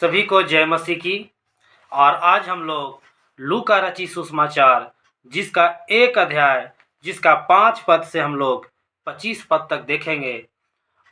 सभी को जय मसीह की। और आज हम लोग लूका रचित सुसमाचार जिसका एक अध्याय जिसका 5 पद से हम लोग 25 पद तक देखेंगे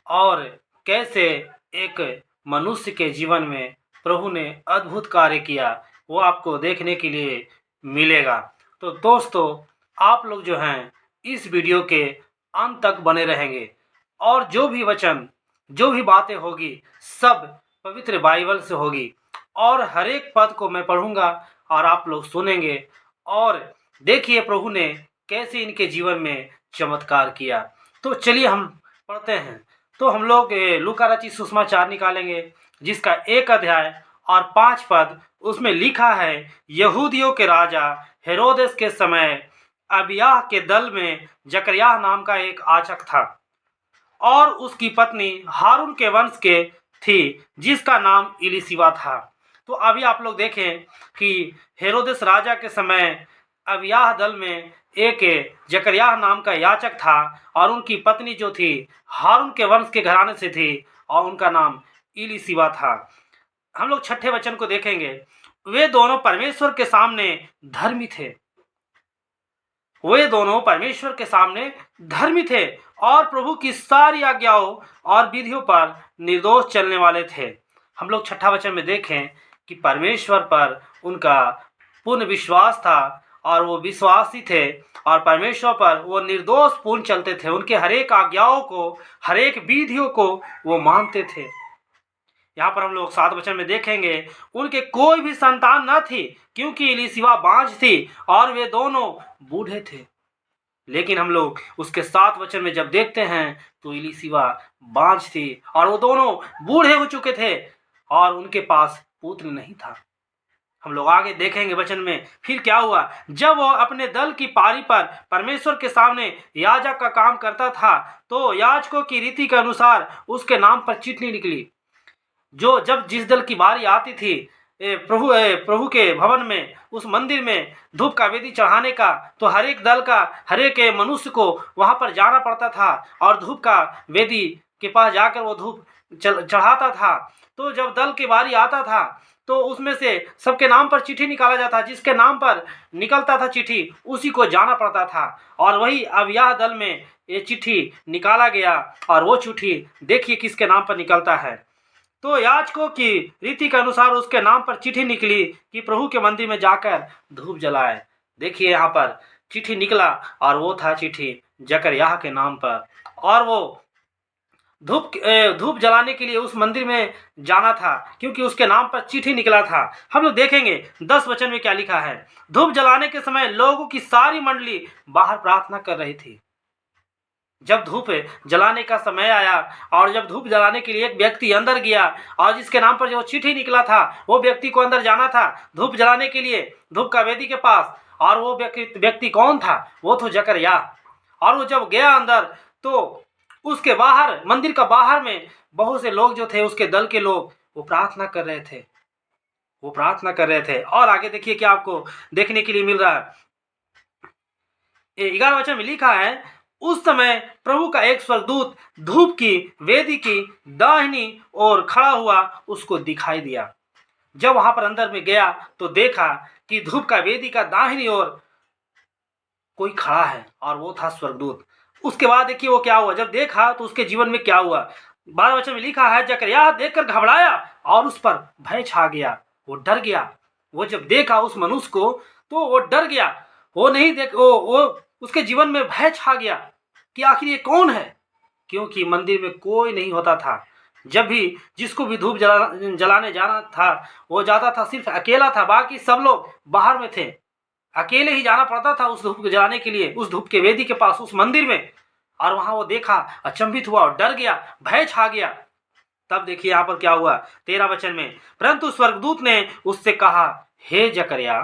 और कैसे एक मनुष्य के जीवन में प्रभु ने अद्भुत कार्य किया वो आपको देखने के लिए मिलेगा। तो दोस्तों, आप लोग जो हैं इस वीडियो के अंत तक बने रहेंगे और जो भी वचन जो भी बातें होगी सब पवित्र बाइबल से होगी और हर एक पद को मैं पढ़ूंगा और आप लोग सुनेंगे और देखिए प्रभु ने कैसे इनके जीवन में चमत्कार किया। तो चलिए हम पढ़ते हैं। तो हम लोग लूका रचित सुसमाचार निकालेंगे जिसका एक अध्याय और 5 पद। उसमें लिखा है, यहूदियों के राजा हेरोदेस के समय अबिय्याह के दल में जकरयाह नाम का एक याजक था और उसकी पत्नी हारून के वंश के थी जिसका नाम इलीशिबा था। तो अभी आप लोग देखें कि हेरोदेस राजा के समय अबिय्याह दल में एक जकरयाह नाम का याजक था और उनकी पत्नी जो थी हारून के वंश के घराने से थी और उनका नाम इलीशिबा था। हम लोग 6ठे वचन को देखेंगे। वे दोनों परमेश्वर के सामने धर्मी थे। वे दोनों परमेश्वर के सामने धर्मी थे और प्रभु की सारी आज्ञाओं और विधियों पर निर्दोष चलने वाले थे। हम लोग 6ठा वचन में देखें कि परमेश्वर पर उनका पूर्ण विश्वास था और वो विश्वासी थे और परमेश्वर पर वो निर्दोष पूर्ण चलते थे। उनके हर एक आज्ञाओं को हर एक विधियों को वो मानते थे। यहाँ पर हम लोग 7 वचन में देखेंगे, उनके कोई भी संतान न थी क्योंकि इलीशिबा बांझ थी और वे दोनों बूढ़े थे। लेकिन हम लोग उसके 7 वचन में जब देखते हैं तो इलीशिबा बांझ थी और वो दोनों बूढ़े हो चुके थे और उनके पास पुत्र नहीं था। हम लोग आगे देखेंगे वचन में फिर क्या हुआ। जब वो अपने दल की पारी पर परमेश्वर के सामने याजक का काम करता था तो याजकों की रीति के अनुसार उसके नाम पर चिट्ठी निकली। जो जब जिस दल की बारी आती थी प्रभु के भवन में उस मंदिर में धूप का वेदी चढ़ाने का, तो हर एक दल का हर एक मनुष्य को वहां पर जाना पड़ता था और धूप का वेदी के पास जाकर वो धूप चढ़ाता था। तो जब दल की बारी आता था तो उसमें से सबके नाम पर चिट्ठी निकाला जाता। जिसके नाम पर निकलता था चिट्ठी उसी को जाना पड़ता था और वही अबिय्याह दल में ये चिट्ठी निकाला गया और वो चिट्ठी देखिए किसके नाम पर निकलता है। तो याजकों की रीति के अनुसार उसके नाम पर चिट्ठी निकली कि प्रभु के मंदिर में जाकर धूप जलाए। देखिए यहाँ पर चिट्ठी निकला और वो था चिट्ठी जकरयाह के नाम पर और वो धूप जलाने के लिए उस मंदिर में जाना था क्योंकि उसके नाम पर चिट्ठी निकला था। हम लोग देखेंगे 10 वचन में क्या लिखा है। धूप जलाने के समय लोगों की सारी मंडली बाहर प्रार्थना कर रही थी। जब धूप जलाने का समय आया और जब धूप जलाने के लिए एक व्यक्ति अंदर गया और जिसके नाम पर जो चिट्ठी निकला था वो व्यक्ति को अंदर जाना था धूप जलाने के लिए धूप का वेदी के पास। और वो व्यक्ति कौन था? वो तो जकरयाह। और वो जब गया अंदर तो उसके बाहर मंदिर का बाहर में बहुत से लोग जो थे उसके दल के लोग वो प्रार्थना कर रहे थे। और आगे देखिए क्या आपको देखने के लिए मिल रहा है। 11 वचन में लिखा है, उस समय प्रभु का एक स्वर्गदूत धूप की वेदी की दाहिनी ओर खड़ा हुआ उसको दिखाई दिया। जब वहां पर अंदर में गया तो देखा कि धूप का वेदी का दाहिनी ओर कोई खड़ा है और वो था स्वर्गदूत। उसके बाद देखिए वो क्या हुआ। जब देखा तो उसके जीवन में क्या हुआ। 12 वचन में लिखा है, जकरयाह देखकर घबराया और उस पर भय छा गया। वो डर गया। वो जब देखा उस मनुष्य को तो वो डर गया। वो नहीं देख वो उसके जीवन में भय छा गया कि आखिर ये कौन है, क्योंकि मंदिर में कोई नहीं होता था। जब भी जिसको भी धूप जलाने जाना था वो जाता था, सिर्फ अकेला था, बाकी सब लोग बाहर में थे। अकेले ही जाना पड़ता था उस धूप जलाने के लिए, उस धूप के वेदी के पास, उस मंदिर में। और वहां वो देखा, अचंभित हुआ और डर गया, भय छा गया। तब देखिए यहाँ पर क्या हुआ 13 वचन में, परंतु स्वर्गदूत ने उससे कहा, हे जकरयाह,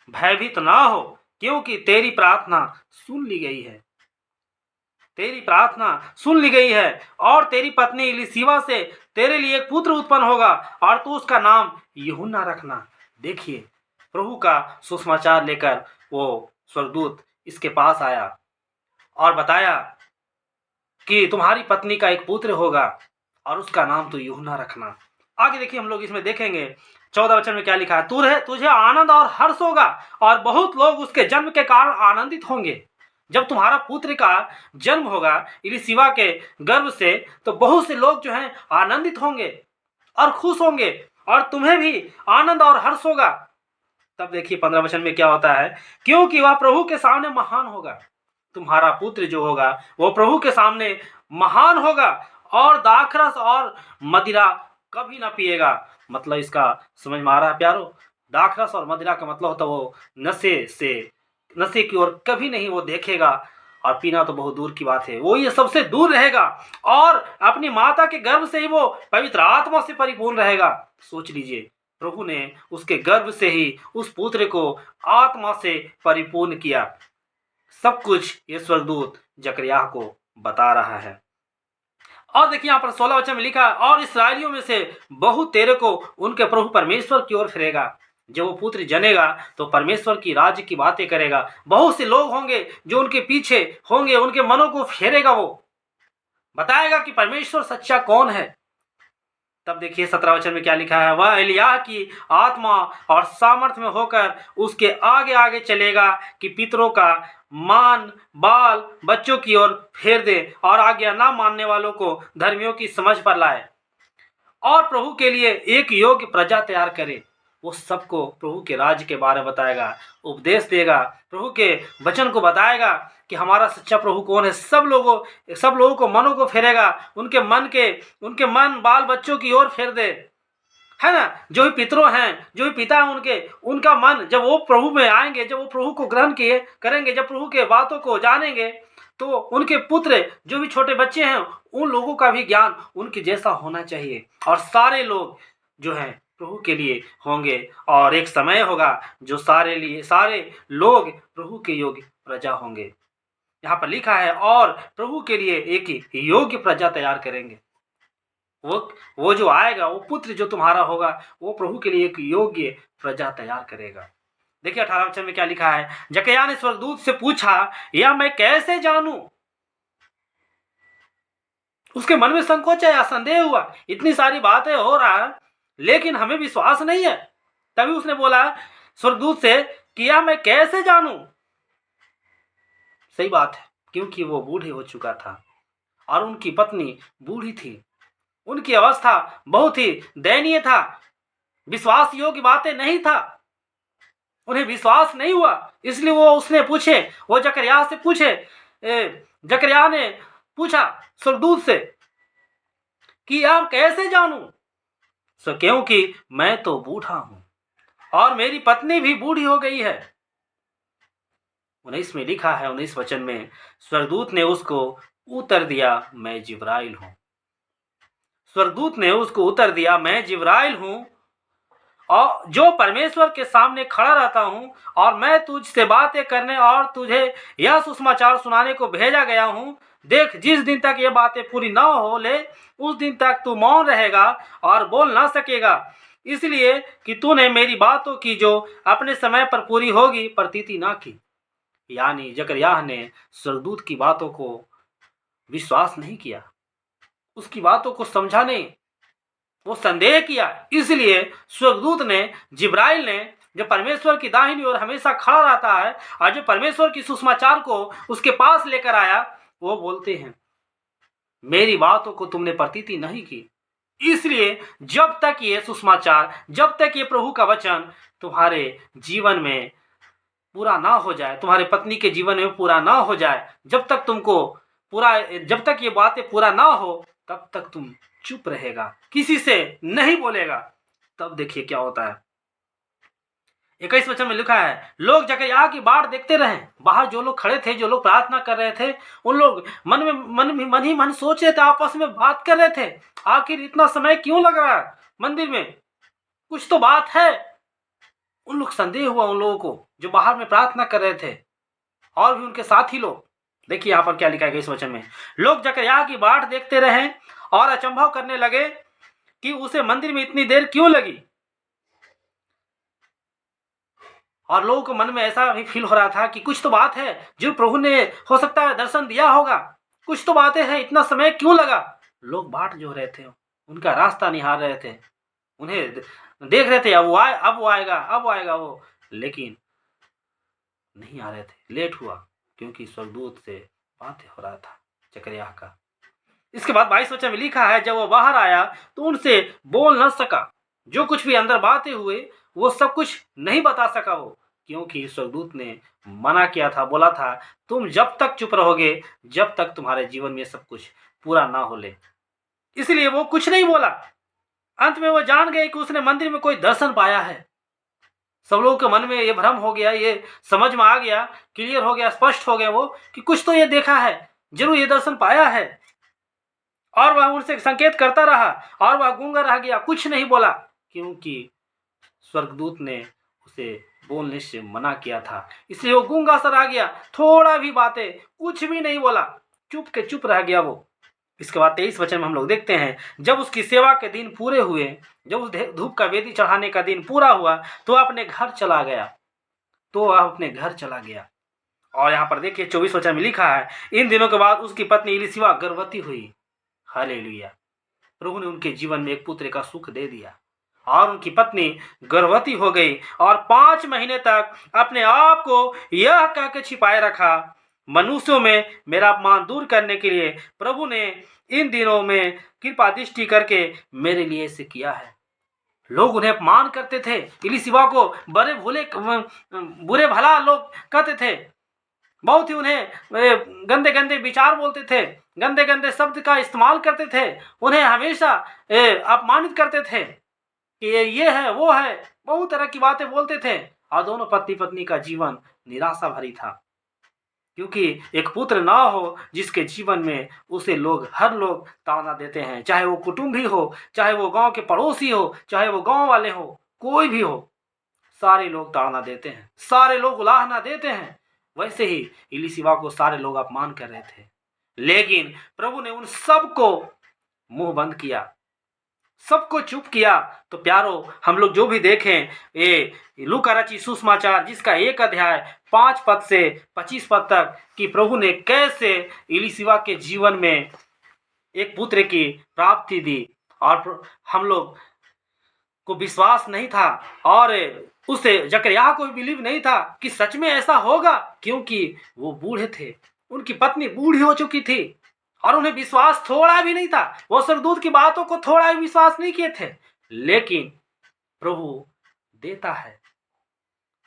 भयभीत ना हो, क्योंकि तेरी प्रार्थना सुन ली गई है और तेरी पत्नी इलीशिबा से तेरे लिए एक पुत्र उत्पन्न होगा और तू उसका नाम यूहन्ना रखना। देखिए प्रभु का सुसमाचार लेकर वो स्वर्गदूत इसके पास आया और बताया कि तुम्हारी पत्नी का एक पुत्र होगा और उसका नाम तो यूहन्ना रखना। आगे देखिए हम लोग इसमें देखेंगे 14 वचन में क्या लिखा है, तुझे आनंद और हर्ष होगा और बहुत लोग उसके जन्म के कारण आनंदित होंगे। जब तुम्हारा पुत्र का जन्म होगा इलिशिबा के गर्भ से, तो बहुत से लोग जो हैं आनंदित होंगे और खुश होंगे और तुम्हें भी आनंद और हर्ष होगा। तब देखिए 15 वचन में क्या होता है, क्योंकि वह प्रभु के सामने महान होगा। तुम्हारा पुत्र जो होगा वो प्रभु के सामने महान होगा और दाखरस और मदिरा कभी ना पिएगा। मतलब इसका समझ में आ रहा है प्यारो, दाखरस और मदिरा का मतलब होता है वो नशे की ओर कभी नहीं वो देखेगा, और पीना तो बहुत दूर की बात है, वो ये सबसे दूर रहेगा और अपनी माता के गर्भ से ही वो पवित्र आत्मा से परिपूर्ण रहेगा। सोच लीजिए, प्रभु ने उसके गर्भ से ही उस पुत्र को आत्मा से परिपूर्ण किया। सब कुछ ये स्वर्गदूत जकरिया को बता रहा है। और देखिए यहाँ पर 16 वचन में लिखा है, और इसराइलियों में से बहुत तेरे को उनके प्रभु परमेश्वर की ओर फिरेगा। जब वो पुत्र जनेगा तो परमेश्वर की राज्य की बातें करेगा। बहुत से लोग होंगे जो उनके पीछे होंगे, उनके मनों को फेरेगा, वो बताएगा कि परमेश्वर सच्चा कौन है। तब देखिए 17 वचन में क्या लिखा है, वह एलिय्याह की आत्मा और सामर्थ्य में होकर उसके आगे आगे चलेगा कि पितरों का मान बाल बच्चों की ओर फेर दे और आज्ञा ना मानने वालों को धर्मियों की समझ पर लाए और प्रभु के लिए एक योग्य प्रजा तैयार करे। वो सबको प्रभु के राज्य के बारे में बताएगा, उपदेश देगा, प्रभु के वचन को बताएगा कि हमारा सच्चा प्रभु कौन है। सब लोगों को मनों को फेरेगा, उनके मन बाल बच्चों की ओर फेर दे, है ना। जो भी पितरों हैं, जो भी पिता हैं, उनका मन जब वो प्रभु में आएंगे, जब वो प्रभु को ग्रहण किए करेंगे, जब प्रभु के बातों को जानेंगे, तो उनके पुत्र जो भी छोटे बच्चे हैं उन लोगों का भी ज्ञान उनके जैसा होना चाहिए और सारे लोग जो हैं प्रभु के लिए होंगे। और एक समय होगा जो सारे लोग प्रभु के योग्य प्रजा होंगे। यहाँ पर लिखा है, और प्रभु के लिए एक योग्य प्रजा तैयार करेंगे। वो जो आएगा, वो पुत्र जो तुम्हारा होगा, वो प्रभु के लिए एक योग्य प्रजा तैयार करेगा। देखिए 18 वचन में क्या लिखा है, जकरिया ने स्वर्गदूत से पूछा, यह मैं कैसे जानूं। उसके मन में संकोच या संदेह हुआ, इतनी सारी बातें हो रहा है लेकिन हमें विश्वास नहीं है। तभी उसने बोला स्वर्गदूत से कि यह मैं कैसे जानूं। सही बात है, क्योंकि वो बूढ़े हो चुका था और उनकी पत्नी बूढ़ी थी। उनकी अवस्था बहुत ही दयनीय था, विश्वास योग्य बातें नहीं था, उन्हें विश्वास नहीं हुआ। इसलिए वो जकरिया से पूछे, जकरिया ने पूछा स्वर्गदूत से कि आप कैसे जानूं, क्योंकि मैं तो बूढ़ा हूं और मेरी पत्नी भी बूढ़ी हो गई है। 19 में लिखा है, 19 वचन में, स्वर्गदूत ने उसको उत्तर दिया, मैं जिब्राइल हूं। स्वर्गदूत ने उसको उत्तर दिया, मैं जिब्राइल हूं और जो परमेश्वर के सामने खड़ा रहता हूं, और मैं तुझसे बातें करने और तुझे यह सुसमाचार सुनाने को भेजा गया हूं। देख, जिस दिन तक ये बातें पूरी ना हो ले उस दिन तक तू मौन रहेगा और बोल ना सकेगा, इसलिए कि तूने मेरी बातों की जो अपने समय पर पूरी होगी प्रतीति ना की। यानी जकरिया ने स्वर्गदूत की बातों को विश्वास नहीं किया, उसकी बातों को समझा नहीं, वो संदेह किया। इसलिए स्वर्गदूत ने, जिब्राइल ने, जो परमेश्वर की दाहिनी ओर हमेशा खड़ा रहता है और जो परमेश्वर की सुसमाचार को उसके पास लेकर आया, वो बोलते हैं मेरी बातों को तुमने प्रतीति नहीं की। इसलिए जब तक ये सुसमाचार, जब तक ये प्रभु का वचन तुम्हारे जीवन में पूरा ना हो जाए, तुम्हारे पत्नी के जीवन में पूरा ना हो जाए, जब तक ये बातें पूरा ना हो, तब तक तुम चुप रहेगा, किसी से नहीं बोलेगा। तब देखिए क्या होता है। 21 वचन में लिखा है, लोग जकरिया की बाट देखते रहे। बाहर जो लोग खड़े थे, जो लोग प्रार्थना कर रहे थे, उन लोग मन ही मन सोच रहे थे, आपस में बात कर रहे थे, आखिर इतना समय क्यों लग रहा है मंदिर में, कुछ तो बात है। उन लोग संदेह हुआ, उन लोगों को जो बाहर में प्रार्थना कर रहे थे और भी उनके साथी लोग। देखिए यहाँ पर क्या लिखा है इस वचन में, लोग जकरिया की बाट देखते रहे और अचंभव करने लगे कि उसे मंदिर में इतनी देर क्यों लगी। और लोगों को मन में ऐसा भी फील हो रहा था कि कुछ तो बात है, जो प्रभु ने हो सकता है दर्शन दिया होगा, कुछ तो बातें हैं, इतना समय क्यों लगा। लोग बाट जो रहे थे, उनका रास्ता निहार रहे थे, उन्हें देख रहे थे, अब वो आएगा, अब वो आएगा वो, लेकिन नहीं आ रहे थे। लेट हुआ क्योंकि स्वर्गदूत से बातें हो रहा था जकरयाह का। इसके बाद 22 वचन में लिखा है, जब वो बाहर आया तो उनसे बोल न सका। जो कुछ भी अंदर बातें हुए वो सब कुछ नहीं बता सका वो, क्योंकि स्वर्गदूत ने मना किया था, बोला था तुम जब तक चुप रहोगे जब तक तुम्हारे जीवन में सब कुछ पूरा ना हो ले। इसलिए वो कुछ नहीं बोला। अंत में वो जान गए कि उसने मंदिर में कोई दर्शन पाया है। सब लोगों के मन में ये भ्रम हो गया, ये समझ में आ गया, क्लियर हो गया, स्पष्ट हो गया वो कि कुछ तो ये देखा है, जरूर ये दर्शन पाया है। और वह उनसे संकेत करता रहा और वह गूंगा रह गया, कुछ नहीं बोला, क्योंकि स्वर्गदूत ने उसे बोलने से मना किया था। इसलिए वो गूंगा सा रह गया, थोड़ा भी बातें कुछ भी नहीं बोला, चुप के चुप रह गया वो। इसके बाद 23 वचन में हम लोग देखते हैं, जब उसकी सेवा के दिन पूरे हुए, जब उस धूप का वेदी चढ़ाने का दिन पूरा हुआ तो वह अपने घर चला गया। और यहाँ पर देखिए 24 वचन में लिखा है, इन दिनों के बाद उसकी पत्नी एलीशिबा गर्भवती हुई। हालेलुया। प्रभु ने उनके जीवन में एक पुत्र का सुख दे दिया और उनकी पत्नी गर्भवती हो गई और 5 महीने तक अपने आप को यह कह के छिपाए रखा, मनुष्यों में मेरा अपमान दूर करने के लिए प्रभु ने इन दिनों में कृपा दृष्टि करके मेरे लिए इसे किया है। लोग उन्हें अपमान करते थे, एलीशिबा को बुरे भला लोग कहते थे, बहुत ही उन्हें गंदे गंदे विचार बोलते थे, गंदे गंदे शब्द का इस्तेमाल करते थे, उन्हें हमेशा अपमानित करते थे कि ये है वो है, बहुत तरह की बातें बोलते थे। और दोनों पति पत्नी का जीवन निराशा भरी था, क्योंकि एक पुत्र ना हो जिसके जीवन में उसे हर लोग ताड़ना देते हैं, चाहे वो कुटुंबी हो, चाहे वो गांव के पड़ोसी हो, चाहे वो गांव वाले हो, कोई भी हो, सारे लोग ताड़ना देते हैं, सारे लोग उलाहना देते हैं। वैसे ही एलीशिबा को सारे लोग अपमान कर रहे थे, लेकिन प्रभु ने उन सबको मुंह बंद किया, सबको चुप किया। तो प्यारो, हम लोग जो भी देखें ये लूका रचित सुसमाचार जिसका 1 अध्याय 5 पद से 25 पद तक कि प्रभु ने कैसे एलीशिबा के जीवन में एक पुत्र की प्राप्ति दी, और हम लोग को विश्वास नहीं था और उसे जकरयाह को भी बिलीव नहीं था कि सच में ऐसा होगा, क्योंकि वो बूढ़े थे, उनकी पत्नी बूढ़ी हो चुकी थी और उन्हें विश्वास थोड़ा भी नहीं था। वो स्वर्गदूत की बातों को थोड़ा भी विश्वास नहीं किए थे। लेकिन प्रभु देता है,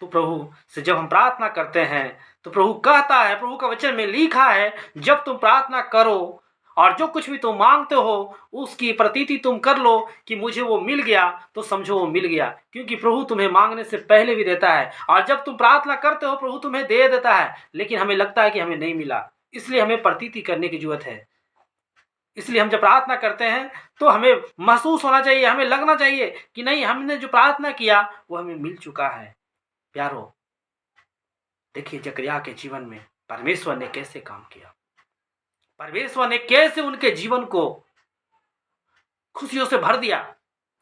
तो प्रभु से जब हम प्रार्थना करते हैं तो प्रभु कहता है, प्रभु का वचन में लिखा है, जब तुम प्रार्थना करो और जो कुछ भी तुम मांगते हो उसकी प्रतीति तुम कर लो कि मुझे वो मिल गया, तो समझो वो मिल गया, क्योंकि प्रभु तुम्हें मांगने से पहले भी देता है। और जब तुम प्रार्थना करते हो प्रभु तुम्हें दे देता है, लेकिन हमें लगता है कि हमें नहीं मिला, इसलिए हमें प्रतीति करने की जरूरत है। इसलिए हम जब प्रार्थना करते हैं तो हमें महसूस होना चाहिए, हमें लगना चाहिए कि नहीं, हमने जो प्रार्थना किया वो हमें मिल चुका है। प्यारो, देखिए जकरयाह के जीवन में परमेश्वर ने कैसे काम किया, परमेश्वर ने कैसे उनके जीवन को खुशियों से भर दिया।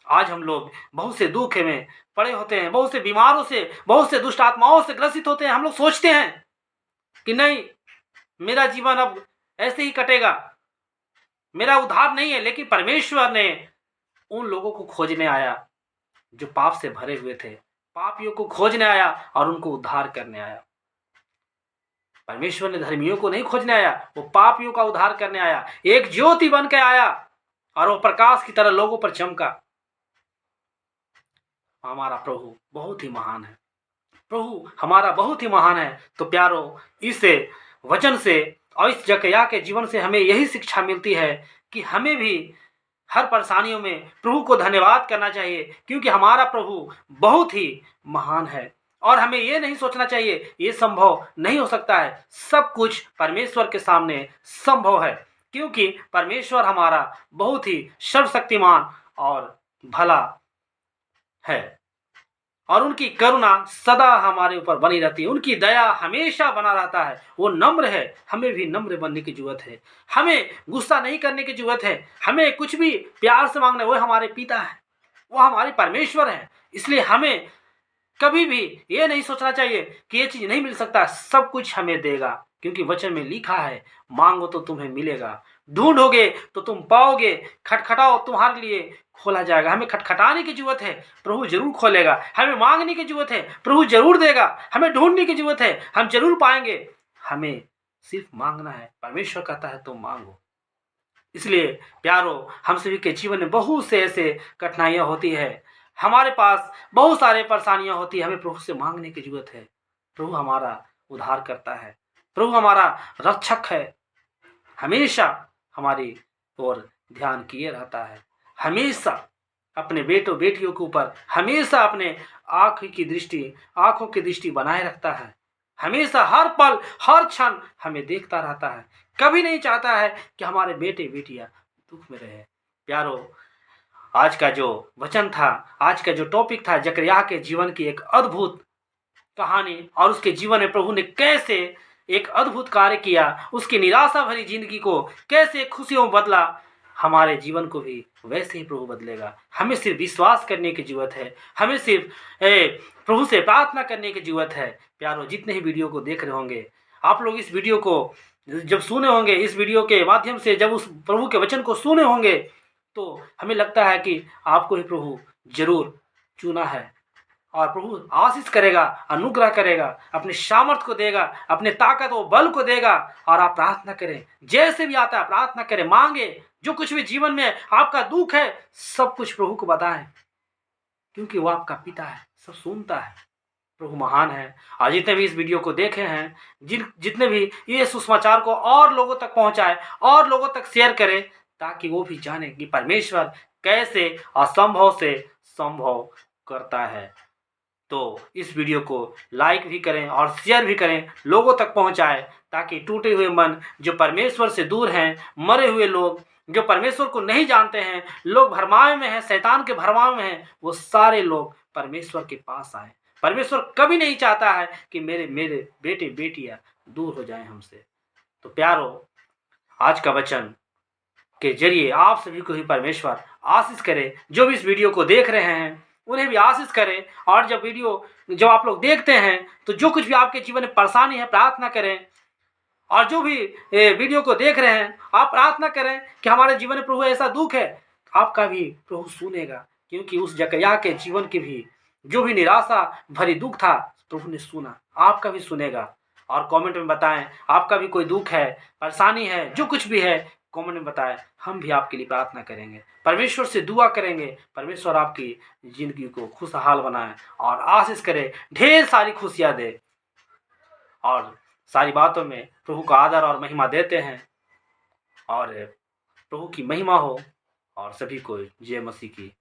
आज हम लोग बहुत से दुख में पड़े होते हैं, बहुत से बीमारों से, बहुत से दुष्ट आत्माओं से ग्रसित होते हैं। हम लोग सोचते हैं कि नहीं, मेरा जीवन अब ऐसे ही कटेगा, मेरा उद्धार नहीं है। लेकिन परमेश्वर ने उन लोगों को खोजने आया जो पाप से भरे हुए थे, पापियों को खोजने आया और उनको उद्धार करने आया। परमेश्वर ने धर्मियों को नहीं खोजने आया, वो पापियों का उद्धार करने आया। एक ज्योति बन के आया और वो प्रकाश की तरह लोगों पर चमका। हमारा प्रभु बहुत ही महान है, प्रभु हमारा बहुत ही महान है। तो प्यारो, इस वचन से और इस जकरयाह के जीवन से हमें यही शिक्षा मिलती है कि हमें भी हर परेशानियों में प्रभु को धन्यवाद करना चाहिए, क्योंकि हमारा प्रभु बहुत ही महान है। और हमें ये नहीं सोचना चाहिए ये संभव नहीं हो सकता है। सब कुछ परमेश्वर के सामने संभव है, क्योंकि परमेश्वर हमारा बहुत ही सर्वशक्तिमान और भला है और उनकी करुणा सदा हमारे ऊपर बनी रहती है, उनकी दया हमेशा बना रहता है। वो नम्र है, हमें भी नम्र बनने की जरूरत है, हमें गुस्सा नहीं करने की जरूरत है, हमें कुछ भी प्यार से मांगना। वो हमारे पिता है, वो हमारे परमेश्वर है। इसलिए हमें कभी भी ये नहीं सोचना चाहिए कि ये चीज नहीं मिल सकता, सब कुछ हमें देगा, क्योंकि वचन में लिखा है, मांगो तो तुम्हें मिलेगा, ढूंढोगे तो तुम पाओगे, खटखटाओ तुम्हारे लिए खोला जाएगा। हमें खटखटाने की जरूरत है, प्रभु जरूर खोलेगा। हमें मांगने की जरूरत है, प्रभु जरूर देगा। हमें ढूंढने की जरूरत है, हम जरूर पाएंगे। हमें सिर्फ मांगना है। परमेश्वर कहता है तो मांगो। इसलिए प्यारो, हम सभी के जीवन में बहुत से ऐसे कठिनाइयां होती है, हमारे पास बहुत सारे परेशानियां होती है। हमें प्रभु से मांगने की जरूरत है। प्रभु हमारा उद्धार करता है, प्रभु हमारा रक्षक है, हमेशा हमारी ओर ध्यान किए रहता है, हमेशा अपने बेटों बेटियों के ऊपर हमेशा अपने आंखों की दृष्टि बनाए रखता है। हमेशा हर पल हर क्षण हमें देखता रहता है। कभी नहीं चाहता है कि हमारे बेटे बेटियां दुख में रहे। प्यारो, आज का जो वचन था, आज का जो टॉपिक था, जकरिया के जीवन की एक अद्भुत कहानी और उसके जीवन में प्रभु ने कैसे एक अद्भुत कार्य किया, उसकी निराशा भरी जिंदगी को कैसे खुशियों में बदला। हमारे जीवन को भी वैसे ही प्रभु बदलेगा। हमें सिर्फ विश्वास करने की जरूरत है, हमें सिर्फ प्रभु से प्रार्थना करने की जरूरत है। प्यारो, जितने ही वीडियो को देख रहे होंगे आप लोग, इस वीडियो को जब सुने होंगे, इस वीडियो के माध्यम से जब उस प्रभु के वचन को सुने होंगे, तो हमें लगता है कि आपको ही प्रभु जरूर चुना है। और प्रभु आशीष करेगा, अनुग्रह करेगा, अपने सामर्थ को देगा, अपने ताकत और बल को देगा। और आप प्रार्थना करें, जैसे भी आता है प्रार्थना करें, मांगे। जो कुछ भी जीवन में आपका दुख है, सब कुछ प्रभु को बताएं, क्योंकि वो आपका पिता है, सब सुनता है। प्रभु महान है। और जितने भी इस वीडियो को देखे हैं, जितने भी ये सुसमाचार को और लोगों तक पहुंचाए और लोगों तक शेयर करें, ताकि वो भी जाने कि परमेश्वर कैसे असंभव से संभव करता है। तो इस वीडियो को लाइक भी करें और शेयर भी करें, लोगों तक पहुंचाएं, ताकि टूटे हुए मन, जो परमेश्वर से दूर हैं, मरे हुए लोग, जो परमेश्वर को नहीं जानते हैं, लोग भरमावे में हैं, शैतान के भरमावे में हैं, वो सारे लोग परमेश्वर के पास आए। परमेश्वर कभी नहीं चाहता है कि मेरे बेटे बेटियां दूर हो जाएं हमसे। तो प्यारो, आज का वचन के जरिए आप सभी को ही परमेश्वर आशीष करे। जो भी इस वीडियो को देख रहे हैं उन्हें भी आशीष करें। और जब आप लोग देखते हैं, तो जो कुछ भी आपके जीवन में परेशानी है, प्रार्थना करें। और जो भी वीडियो को देख रहे हैं, आप प्रार्थना करें कि हमारे जीवन में प्रभु ऐसा दुख है, आपका भी प्रभु सुनेगा। क्योंकि उस जकरिया के जीवन की भी जो भी निराशा भरी दुख था, प्रभु ने सुना, आपका भी सुनेगा। और कमेंट में बताएं, आपका भी कोई दुख है, परेशानी है, जो कुछ भी है, कमेंट में बताएं। हम भी आपके लिए प्रार्थना करेंगे, परमेश्वर से दुआ करेंगे। परमेश्वर आपकी जिंदगी को खुशहाल बनाए और आशीष करे, ढेर सारी खुशियां दे। और सारी बातों में प्रभु का आदर और महिमा देते हैं। और प्रभु की महिमा हो और सभी को जय मसीह की